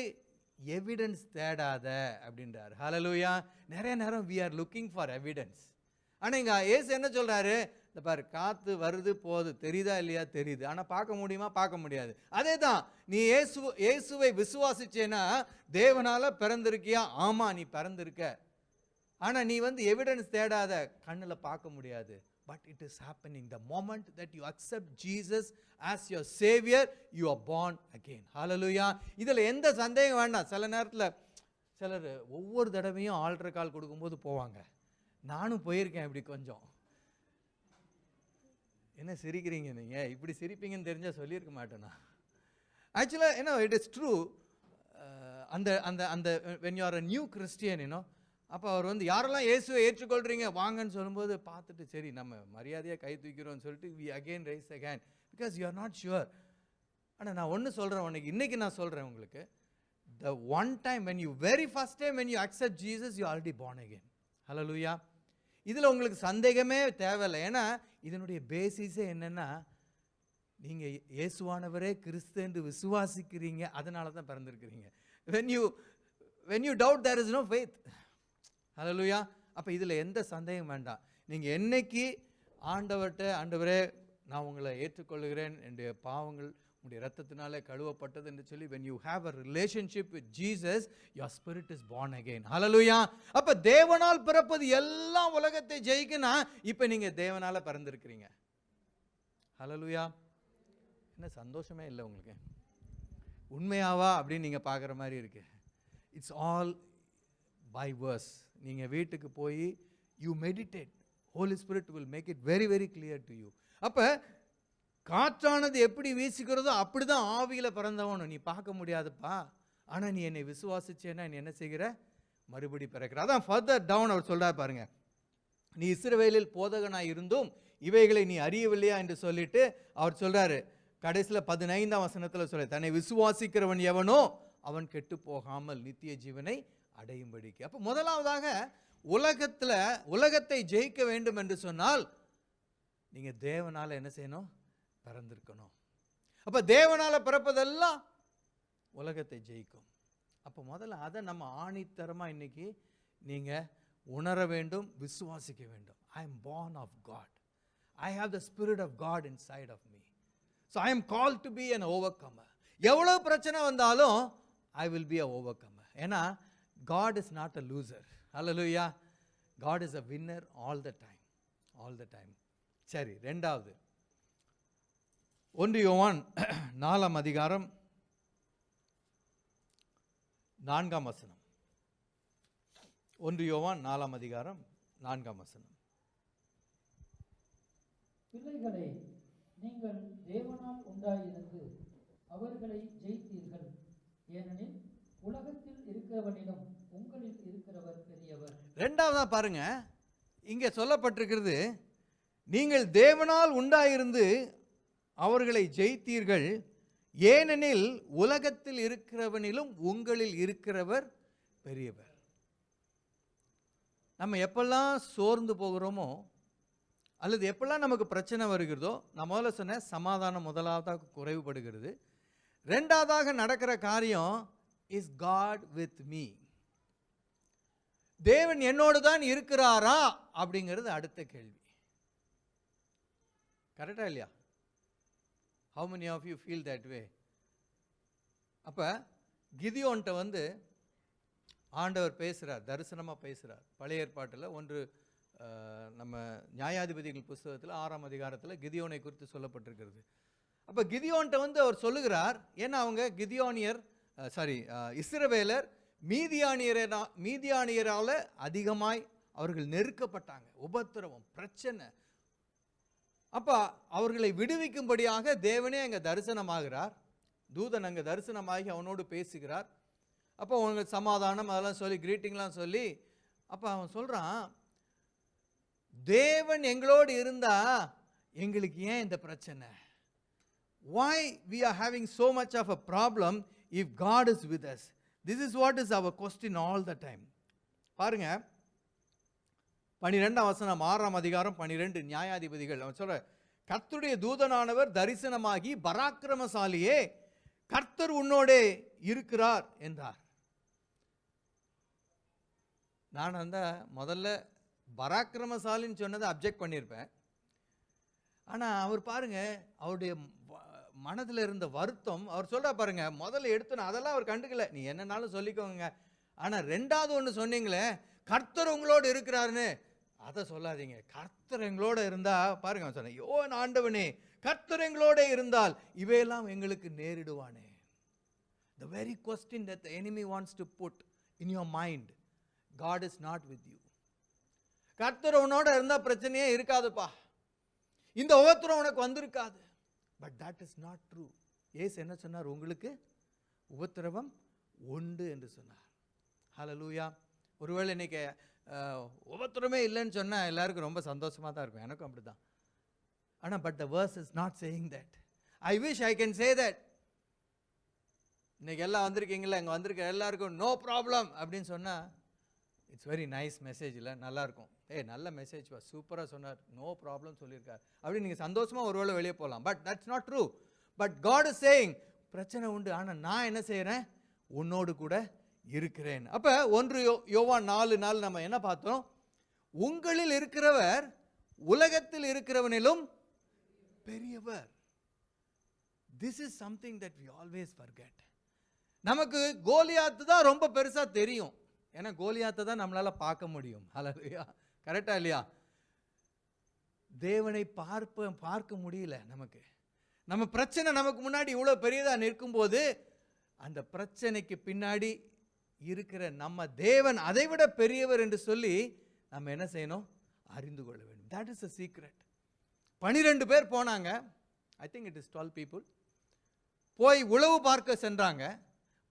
S1: எவிடன்ஸ் தேடாத அப்படின்றாரு. ஹல்லேலூயா. நிறைய நேரம் we are looking for evidence. ஆனா இங்க இயேசு என்ன சொல்றாரு? இந்த பாரு, காத்து வருது போகுது, தெரியுதா இல்லையா? தெரியுது. ஆனா பார்க்க முடியுமா? பார்க்க முடியாது. அதே தான், நீ இயேசுவை விசுவாசிச்சேன்னா தேவனால பிறந்திருக்கியா? ஆமா, நீ பிறந்திருக்க. ஆனா நீ வந்து எவிடன்ஸ் தேடாத, கண்ணுல பார்க்க முடியாது. But it is happening. The moment that you accept Jesus as your savior, you are born again. Hallelujah. இதுல எந்த சந்தேகம் வேண்டாம். சில நேரத்தில் சிலர் ஒவ்வொரு தடவையும் ஆல்டர் கால் கொடுக்கும்போது போவாங்க. நானும் போயிருக்கேன். இப்படி கொஞ்சம் என்ன சிரிக்கிறீங்க நீங்க? இப்படி சிரிப்பீங்கன்னு தெரிஞ்சால் சொல்லியிருக்க மாட்டேனா? ஆக்சுவலாக ஏன்னா இட் இஸ் ட்ரூ. அந்த அந்த அந்த when you are a new Christian, அப்போ அவர் வந்து யாரெல்லாம் இயேசுவை ஏற்றுக்கொள்கிறீங்க வாங்கன்னு சொல்லும்போது பார்த்துட்டு, சரி நம்ம மரியாதையாக கை தூக்கிறோம்னு சொல்லிட்டு we again raise a hand because you are not sure. ஆனால் நான் ஒன்று சொல்கிறேன், இன்னைக்கு நான் சொல்கிறேன் உங்களுக்கு, the one time when you very first time when you accept Jesus, you are already born again. Hallelujah. இதில் உங்களுக்கு சந்தேகமே தேவையில்லை. ஏன்னா இதனுடைய பேசிஸே என்னென்னா, நீங்கள் இயேசுவானவரே கிறிஸ்து என்று விசுவாசிக்கிறீங்க, அதனால தான் பிறந்திருக்கிறீங்க. when you doubt, there is no faith. ஹல்லேலூயா. அப்போ இதில் எந்த சந்தேகம் வேண்டாம். நீங்கள் என்னைக்கு ஆண்டவரே நான் உங்களை ஏற்றுக்கொள்கிறேன், என்னுடைய பாவங்கள் உடைய இரத்தத்தினாலே கழுவப்பட்டது என்று சொல்லி, when you have a relationship with Jesus, your spirit is born again. ஹல்லேலூயா. அப்போ தேவனால் பிறப்பது எல்லாம் உலகத்தை ஜெயிக்குன்னா, இப்போ நீங்கள் தேவனால பிறந்திருக்கிறீங்க. ஹல்லேலூயா. என்ன சந்தோஷமே இல்லை உங்களுக்கு? உண்மையாவா அப்படின்னு நீங்கள் பார்க்குற மாதிரி இருக்கு. It's all by verse. நீங்கள் வீட்டுக்கு போய் you meditate, holy spirit will make it very very clear to you. அப்போ காற்றானது எப்படி வீசுகிறதோ அப்படி தான் ஆவியில் பிறந்தவனும். நீ பார்க்க முடியாதுப்பா, ஆனால் நீ என்னை விசுவாசிச்சேன்னா நீ என்ன செய்கிற? மறுபடி பிறக்கிற. அதான் ஃபர்தர் டவுன் அவர் சொல்கிறார் பாருங்க, நீ இஸ்ரவேலில் போதகனாய் இருந்தும் இவைகளை நீ அறியவில்லையா என்று சொல்லிட்டு அவர் சொல்கிறாரு. கடைசியில் 15ஆம் வசனத்தில் சொல்ல, தன்னை விசுவாசிக்கிறவன் எவனோ அவன் கெட்டு போகாமல் நித்திய ஜீவனை அடையும்படிக்கு. அப்போ முதலாவதாக உலகத்தை ஜெயிக்க வேண்டும் என்று சொன்னால் நீங்கள் தேவனால் என்ன செய்யணும்? பிறந்திருக்கணும். அப்போ தேவனால் பிறப்பதெல்லாம் உலகத்தை ஜெயிக்கும். அப்போ முதல்ல அதை நம்ம ஆணித்தரமாக இன்னைக்கு நீங்கள் உணர வேண்டும், விசுவாசிக்க வேண்டும். I am born of God. I have the Spirit of God inside of me. So I am called to be an overcomer. எவ்வளோ பிரச்சனை வந்தாலும் I will be an overcomer. ஏன்னா God is not a loser. Hallelujah. God is a winner all the time. All the time. சரி, ரெண்டாவது 1 யோவான் 4ஆம் அதிகாரம் 4ஆம் வசனம். 1 யோவான் 4ஆம் அதிகாரம் 4ஆம் வசனம்.
S2: பிள்ளைகளே, நீங்கள் தேவனால் உண்டாயிருந்து அவர்களை ஜெயித்தீர்கள். ஏனெனில் உலகத்தில் இருக்கிறவனிடம் உங்களில் இருக்கிறவர் பெரியவர். ரெண்டாவதா பாருங்க, இங்கே சொல்லப்பட்டிருக்கிறது, நீங்கள் தேவனால் உண்டாயிருந்து அவர்களை ஜெயித்தீர்கள், ஏனெனில் உலகத்தில் இருக்கிறவனிலும் உங்களில் இருக்கிறவர் பெரியவர். நம்ம எப்பெல்லாம் சோர்ந்து போகிறோமோ அல்லது எப்பெல்லாம் நமக்கு பிரச்சனை வருகிறதோ, நான் முதல்ல சொன்ன சமாதானம் முதலாவதாக குறைவுபடுகிறது.
S1: ரெண்டாவதாக நடக்கிற காரியம் இஸ் காட் வித் மீ. தேவன் என்னோடு தான் இருக்கிறாரா அப்படிங்கிறது அடுத்த கேள்வி. கரெக்டா இல்லையா? How many of you feel that way? அப்ப கிதியோன்ட்ட ஆண்டவர் பேசுகிறார், தரிசனமாக பேசுகிறார். பழைய ஏற்பாட்டில் நம்ம நியாயாதிபதிகள் புஸ்தகத்தில் 6ஆம் அதிகாரத்தில் கிதியோனை குறித்து சொல்லப்பட்டிருக்கிறது. அப்போ கிதியோன்ட்ட அவர் சொல்லுகிறார், ஏன்னா அவங்க இஸ்ரவேலர் மீதியானியரால் அதிகமாய் அவர்கள் நெருக்கப்பட்டாங்க, உபத்திரவம், பிரச்சனை. அப்போ அவர்களை விடுவிக்கும்படியாக தேவனே அங்கே தரிசனமாகிறார், தூதன் அங்கே தரிசனமாகி அவனோடு பேசுகிறார். அப்போ அவங்க சமாதானம் அதெல்லாம் சொல்லி கிரீட்டிங்லாம் சொல்லி, அப்போ அவன் சொல்கிறான், தேவன் எங்களோடு இருந்தா எங்களுக்கு ஏன் இந்த பிரச்சனை? Why we are having so much of a problem if God is with us? This is what is our question all the time. பாருங்க 12ஆம் வசனம் 6ஆம் அதிகாரம் 12 நியாயாதிபதிகள். அவன் சொல்ற, கர்த்தருடைய தூதனானவர் தரிசனமாகி பராக்கிரமசாலியே கர்த்தர் உன்னோடே இருக்கிறார் என்றார். நான் முதல்ல பராக்கிரமசாலின்னு சொன்னதை அப்ஜெக்ட் பண்ணியிருப்பேன். ஆனால் அவர் பாருங்க, அவருடைய மனதில் இருந்த வருத்தம், அவர் சொல்கிறா பாருங்க, முதல்ல எடுத்துனா அதெல்லாம் அவர் கண்டுக்கல, நீ என்னன்னாலும் சொல்லிக்கோங்க. ஆனால் ரெண்டாவது ஒன்று சொன்னீங்களே, கர்த்தர் உங்களோடு இருக்கிறாருன்னு, அதை சொல்லாதீங்க. கர்த்தர் எங்களோட இருந்தா பாருங்க, அவன் சொன்னேன், யோ ஆண்டவனே, கர்த்தர் எங்களோட இருந்தால் இவையெல்லாம் எங்களுக்கு நேரிடுவானே. The very question that the enemy wants to put in your mind, God is not with you. கர்த்தர் உன்னோட இருந்தா பிரச்சனையே இருக்காதுப்பா, இந்த உபத்திரம் உனக்கு வந்திருக்காது. But that is not true. ஏசு என்ன சொன்னார்? உங்களுக்கு உபத்திரவம் உண்டு என்று சொன்னார். ஹல்லேலூயா. ஒருவேளை இன்னைக்கு உபத்திரமே இல்லைன்னு சொன்னால் எல்லாருக்கும் ரொம்ப சந்தோஷமாக தான் இருக்கும், எனக்கும் அப்படி தான். ஆனால் but the verse is not saying that. I wish I can say that. இன்னைக்கு எல்லாம் வந்திருக்கீங்களா, இங்கே வந்திருக்க எல்லாருக்கும் நோ ப்ராப்ளம் அப்படின்னு சொன்னால் இட்ஸ் வெரி நைஸ் மெசேஜ், இல்லை? நல்லாயிருக்கும். நல்ல மெசேஜ், சூப்பராக சொன்னார், நோ ப்ராப்ளம் சொல்லியிருக்கார் அப்படின்னு நீங்கள் சந்தோஷமாக ஒருவேளை வெளியே போகலாம். But that's not true. But God is saying, பிரச்சனை உண்டு, ஆனால் நான் என்ன செய்கிறேன்? உன்னோடு கூட இருக்கிறேன். அப்போ 1 யோவான் 4:4 நம்ம என்ன பார்த்தோம்? உங்களில் இருக்கிறவர் உலகத்தில் இருக்கிறவனிலும் பெரியவர். This is something that we always forget. நமக்கு கோலியாத்து தான் ரொம்ப பெருசாக தெரியும், ஏன்னா கோலியாத்தை தான் நம்மளால் பார்க்க முடியும். ஹல்லேலூயா. கரெக்டா இல்லையா? தேவனை பார்க்க முடியல நமக்கு. நம்ம பிரச்சனை நமக்கு முன்னாடி இவ்வளோ பெரியதாக நிற்கும்போது அந்த பிரச்சனைக்கு பின்னாடி இருக்கிற நம்ம தேவன் அதை விட பெரியவர் என்று சொல்லி நம்ம என்ன செய்யணும்? அறிந்து கொள்ள வேண்டும். That is a secret. 12 பேர் போனாங்க, I think it is 12 people. போய் உளவு பார்க்க சென்றாங்க.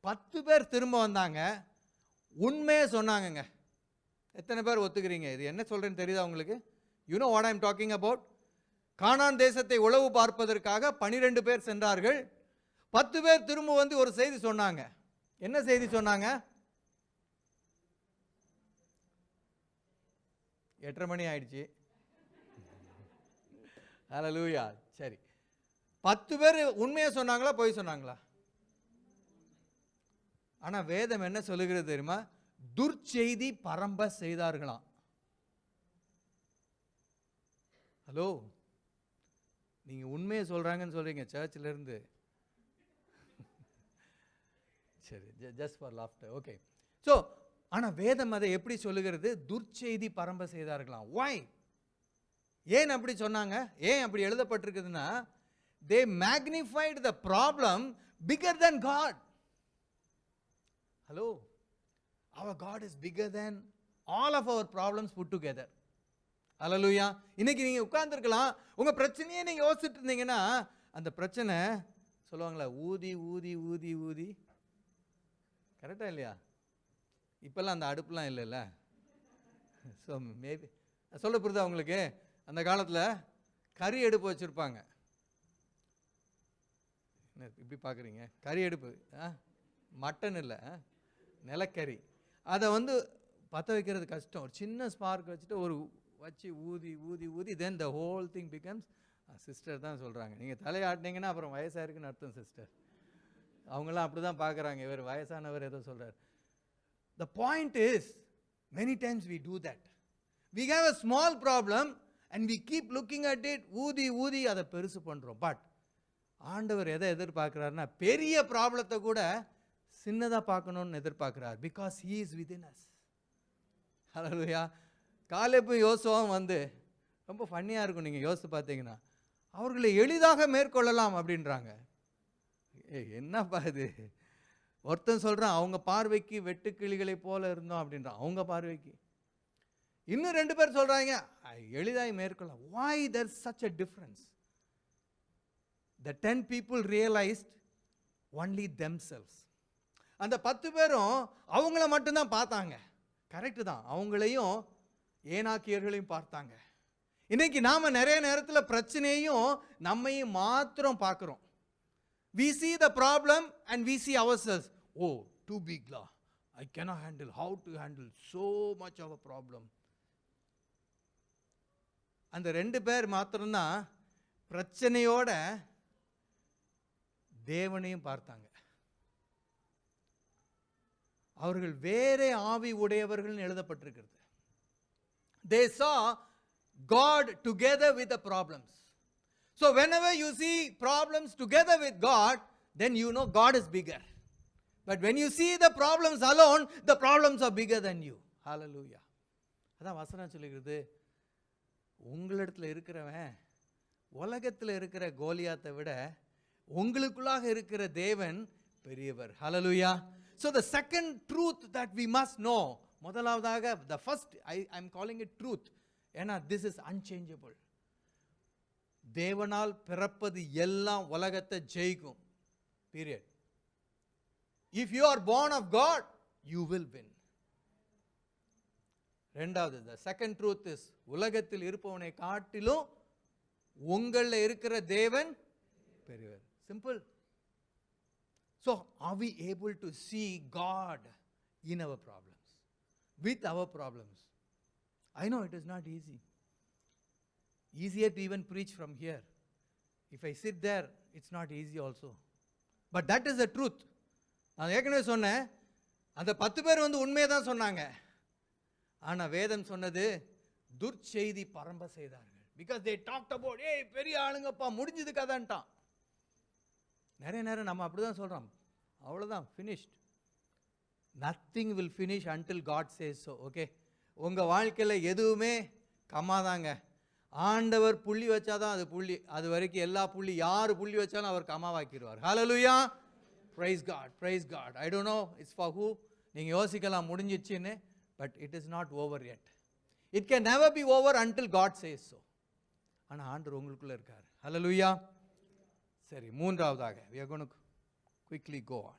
S1: 10 பேர் திரும்ப வந்தாங்க, உண்மையே சொன்னாங்கங்க. எத்தனை பேர் ஒத்துக்கிறீங்க? இது என்ன சொல்கிறேன்னு தெரியுதா உங்களுக்கு? You know what I am talking about. கானான் தேசத்தை உளவு பார்ப்பதற்காக 12 பேர் சென்றார்கள். 10 பேர் திரும்ப வந்து ஒரு செய்தி சொன்னாங்க. என்ன செய்தி சொன்னாங்க? 8:30 மணி ஆயிடுச்சு. ஹல்லேலூயா. சரி, 10 பேர் உண்மையை சொன்னாங்களா பொய் சொன்னாங்களா? ஆனால் வேதம் என்ன சொல்லுகிறது தெரியுமா? துர்ச்செய்தி பரம்ப செய்தார்களாம். ஹலோ, நீங்க உண்மையை சொல்றாங்கன்னு சொல்றீங்க சர்ச்சில் இருந்து. சரி, just for laughter. Okay. So ஆனால் வேதம் அதை எப்படி சொல்லுகிறது? துர்ச்செய்தி பரம்ப செய்தார்களாம். Why? ஏன் அப்படி சொன்னாங்க? ஏன் அப்படி எழுதப்பட்டிருக்குதுன்னா, they magnified the problem bigger than God. Hello, our God is bigger than all of our problems put together. Hallelujah. இன்னைக்கு நீங்க உட்கார்ந்துருக்கலாம், உங்க பிரச்சனையே நீங்க யோசிச்சுட்டு இருந்தீங்கன்னா, அந்த பிரச்சனை சொல்லுவாங்களா, ஊதி ஊதி ஊதி ஊதி. கரெக்டா இல்லையா? இப்பெல்லாம் அந்த அடுப்புலாம் இல்லைல்ல. ஸோ மேபி சொல்ல புரியுதா உங்களுக்கு? அந்த காலத்தில் கறி அடுப்பு வச்சுருப்பாங்க. இப்படி பார்க்குறீங்க, கறி அடுப்பு, மட்டன் இல்லை, நிலக்கரி. அதை பற்ற வைக்கிறது கஷ்டம். ஒரு சின்ன ஸ்பார்க் வச்சுட்டு வச்சு ஊதி ஊதி ஊதி, then the whole thing becomes. Sister தான் சொல்கிறாங்க, நீங்கள் தலையாட்டினீங்கன்னா அப்புறம் வயசாக இருக்குன்னு அர்த்தம் சிஸ்டர். அவங்களாம் அப்படி தான் பார்க்குறாங்க, இவர் வயசானவர் ஏதோ சொல்கிறார். The point is, many times we do that. We have a small problem and we keep looking at it, ஊதி அதை பெருசு பண்ணுறோம். பட் ஆண்டவர் எதை எதிர்பார்க்குறாருன்னா, பெரிய ப்ராப்ளத்தை கூட சின்னதாக பார்க்கணும்னு எதிர்பார்க்குறார். Because he is within us. Hallelujah. காலேபு யோசுவாவும் வந்து ரொம்ப ஃபன்னியாக இருக்கும், நீங்கள் யோசித்து பார்த்தீங்கன்னா, அவர்களை எளிதாக மேற்கொள்ளலாம் அப்படின்றாங்க. என்னப்பா இது, ஒருத்தன் சொல்கிறான் அவங்க பார்வைக்கு வெட்டுக்கிளிகளை போல இருந்தோம் அப்படின்றான், அவங்க பார்வைக்கு. இன்னும் 2 பேர் சொல்கிறாங்க எளிதாய் மேற்கொள்ளலாம். why there's such a difference? The 10 people realized only themselves. அந்த 10 பேரும் அவங்கள மட்டும்தான் பார்த்தாங்க. கரெக்டு தான், அவங்களையும் ஏனாக்கியர்களையும் பார்த்தாங்க. இன்னைக்கு நாம நிறைய நேரத்தில் பிரச்சனையும் நம்மையும் மாத்திரம் பார்க்குறோம். we see the problem and we see ourselves. oh, too big la, I cannot handle, how to handle so much of a problem. அந்த 2 பேர் மாத்திரம்தான் பிரச்சனையோட தேவனையும் பார்த்தாங்க. அவர்கள் வேறே ஆவி உடையவர்கள் எழுதப்பட்டிருக்கிறது. they saw God together with the problems. So whenever you see problems together with God, then you know God is bigger. But when you see the problems alone, the problems are bigger than you. Hallelujah. அதான் வசனம் சொல்லுகிறது, உங்களிடத்தில் இருக்கிறவன் உலகத்தில் இருக்கிற கோலியாத்தை விட உங்களுக்குள்ளாக இருக்கிற தேவன் பெரியவர். Hallelujah. So the second truth that we must know, முதலாவதாக, the first, I'm calling it truth, ஏன்னா this is unchangeable. தேவனால் பிறப்பது எல்லாம் உலகத்தை ஜெயிக்கும். Period. If you are born of God, you will win. ரெண்டாவது, the second truth is, உலகத்தில் இருப்பவனை காட்டிலும் உங்களில் இருக்கிற தேவன் பெரியவர். Simple. So are we able to see God in our problems, with our problems? I know it is not easy. Easier to even preach from here. If I sit there, it's not easy also. But that is the truth. நான் ஏற்கனவே சொன்னேன், அந்த 10 பேர் வந்து உண்மையை தான் சொன்னாங்க. ஆனால் வேதம் சொன்னது துர்ச்செய்தி பரம்ப செய்தார்கள். Because they talked about, ஏய் பெரிய ஆளுங்கப்பா, முடிஞ்சது கதான்ட்டான். நிறைய நேரம் நம்ம அப்படி தான் சொல்கிறோம், அவ்வளோதான், finished. Nothing will finish until God says so. Okay, உங்கள் வாழ்க்கையில் எதுவுமே கம்மாதாங்க. ஆண்டவர் புள்ளி வச்சாதான் அது புள்ளி. அது வரைக்கும் எல்லா புள்ளி, யார் புள்ளி வச்சாலும் அவர் கம்மாவாக்கிடுவார். ஹல்லேலூயா. praise God, praise God. I don't know it's for who. நீங்கள் யோசிக்கலாம் முடிஞ்சிச்சுன்னு, but it is not over yet. It can never be over until God says so. ஆனால் ஆண்டவர் உங்களுக்குள்ளே இருக்கார். ஹல்லேலூயா. சரி, மூன்றாவதாக, we are going to quickly go on.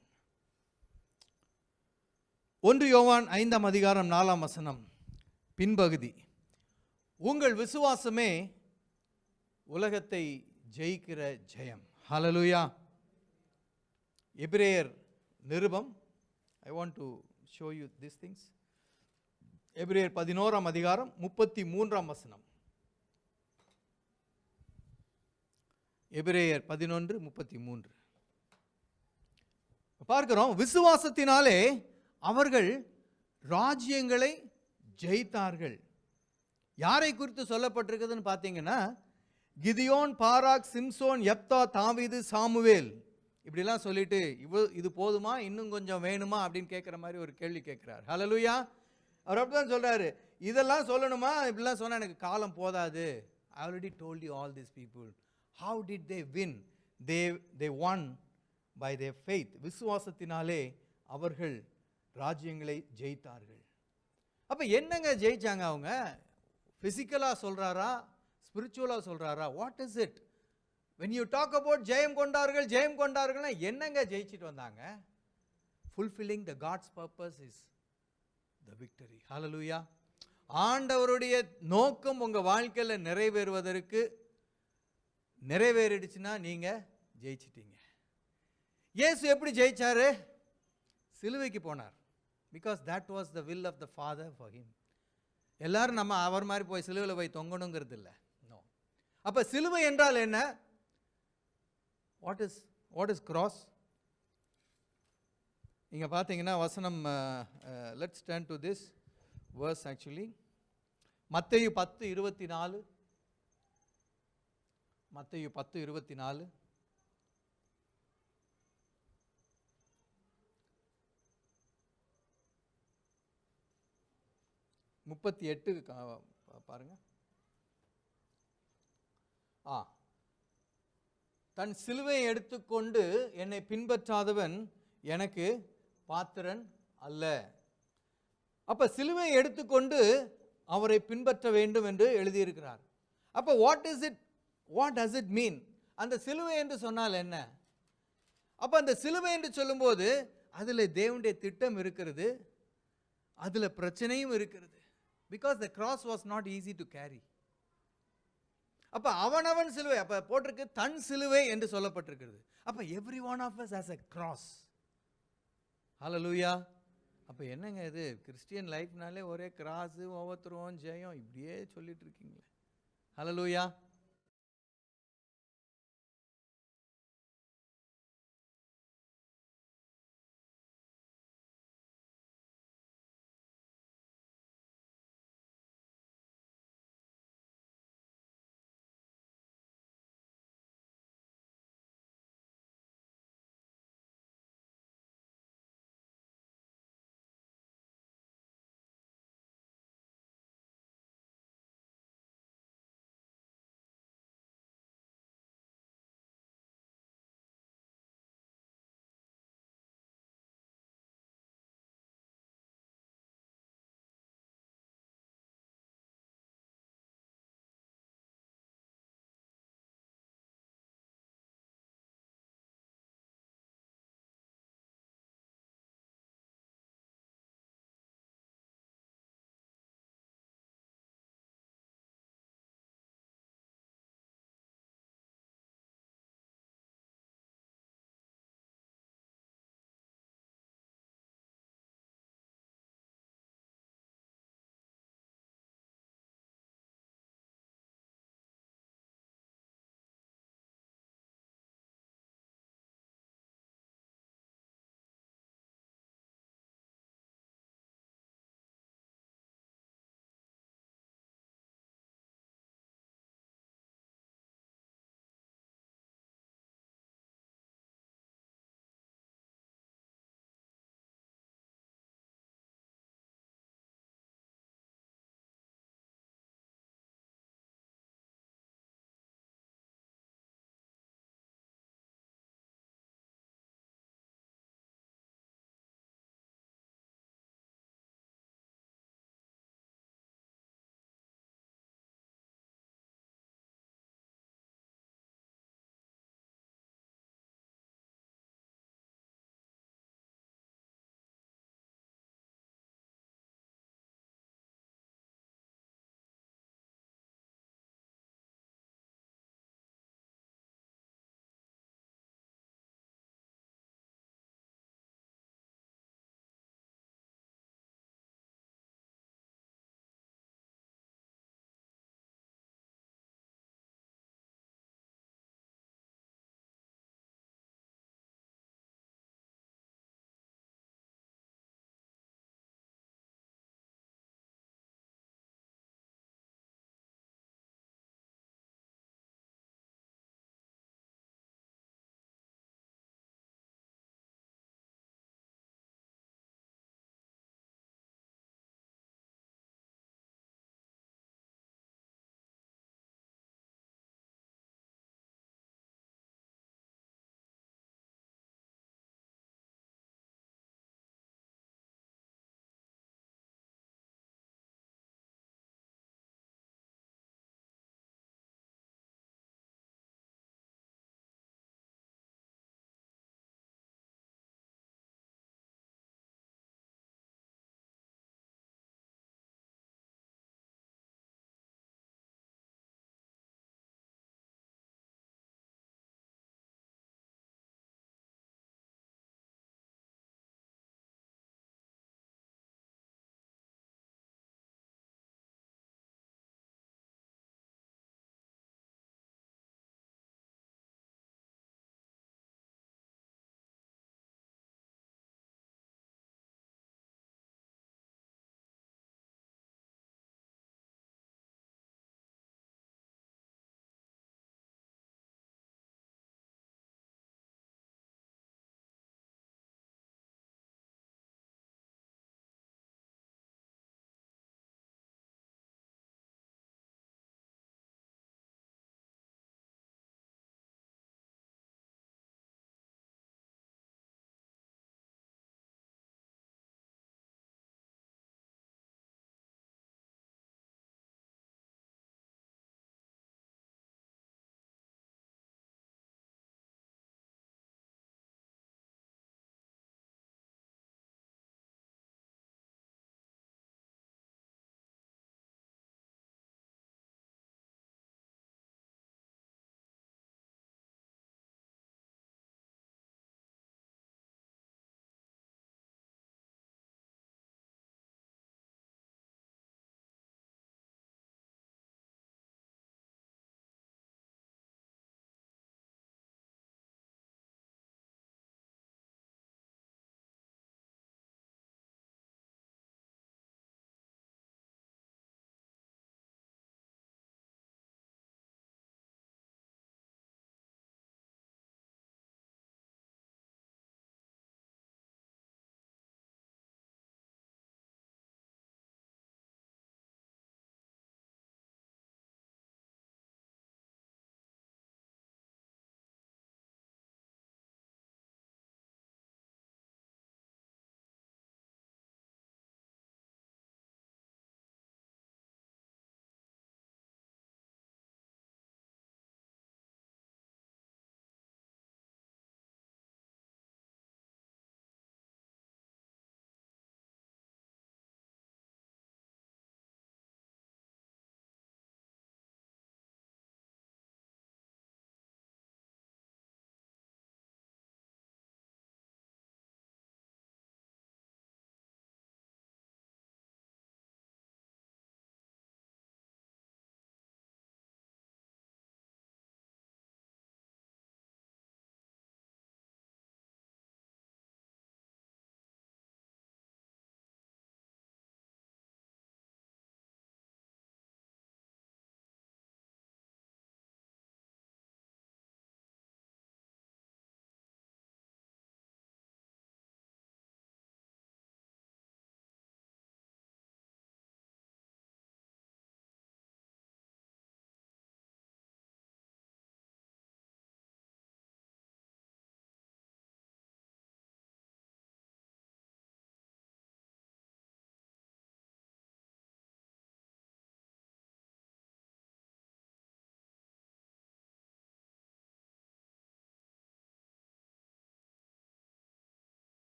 S1: 1 யோவான் 5ஆம் அதிகாரம் 4ஆம் வசனம் பின்பகுதி, உங்கள் விசுவாசமே உலகத்தை ஜெயிக்கிற ஜெயம். ஹல்லேலூயா. எபிரேயர் நிருபம், I want to show you these things. எபிரேயர் 11ஆம் அதிகாரம் 33ஆம் வசனம். எபிரேயர் 11:33 பார்க்கிறோம். விசுவாசத்தினாலே அவர்கள் ராஜ்யங்களை ஜெயித்தார்கள். யாரை குறித்து சொல்லப்பட்டிருக்குதுன்னு பார்த்தீங்கன்னா, கிதியோன், பாராக், சிம்சோன், யெப்தா, தாவீது, சாமுவேல், இப்படிலாம் சொல்லிட்டு இது போதுமா, இன்னும் கொஞ்சம் வேணுமா அப்படின்னு கேட்குற மாதிரி ஒரு கேள்வி கேட்குறார். ஹல்லேலூயா. அவர் அப்படி தான் சொல்கிறாரு, இதெல்லாம் சொல்லணுமா, இப்படிலாம் சொன்னால் எனக்கு காலம் போதாது. I already told you all these people. How did they win? They won by their faith. விசுவாசத்தினாலே அவர்கள் ராஜ்யங்களை ஜெயித்தார்கள். அப்போ என்னங்க ஜெயிச்சாங்க அவங்க? ஃபிசிக்கலாக சொல்கிறாரா, ஸ்பிரிச்சுவலாக சொல்கிறாரா? What is it? when you talk about ஜெயம் கொண்டார்கள், ஜெயம் கொண்டார்கள்னா என்னங்க ஜெயிச்சிட்டு வந்தாங்க? fulfilling the God's purpose is the victory. hallelujah. ஆண்டவருடைய நோக்கம் உங்கள் வாழ்க்கையில் நிறைவேறிடுச்சுன்னா நீங்கள் ஜெயிச்சிட்டீங்க. இயேசு எப்படி ஜெயிச்சாரு? சிலுவைக்கு போனார். Because that was the will of the Father for him. எல்லாரும் நம்ம அவர் மாதிரி போய் சிலுவையில் போய் தொங்கணுங்கிறது இல்லை. நோ. அப்போ சிலுவை என்றால் என்ன? What is cross? இங்கே பார்த்தீங்கன்னா வசனம், let's turn to this verse actually. Mattheyu 10:24. மத்தேயு 10:24. 38 பாருங்க. தன் சிலுவையை எடுத்துக்கொண்டு என்னை பின்பற்றாதவன் எனக்கு பாத்திரன் அல்ல. அப்ப சிலுவையை எடுத்துக்கொண்டு அவரை பின்பற்ற வேண்டும் என்று எழுதியிருக்கிறார். அப்ப வாட் டஸ் இட் மீன்? அந்த சிலுவை என்று சொன்னால் என்ன? அப்ப அந்த சிலுவை என்று சொல்லும்போது அதுல தேவனுடைய திட்டம் இருக்கிறது, அதுல பிரச்சனையும் இருக்கிறது. Because the cross was not easy to carry. அப்ப அவனவன் சிலுவை, அப்ப போட்டிருக்கு தன் சிலுவை என்று சொல்லப்பட்டிருக்கிறது. அப்ப every one of us has a cross. ஹல்லேலூயா. அப்ப என்னங்க இது, கிறிஸ்டியன் லைஃப்னாலே ஒரே கிராஸ், ஒவ்வொருத்தரும் ஜெயம், இப்படியே சொல்லிட்டு இருக்கீங்களே. ஹல்லேலூயா.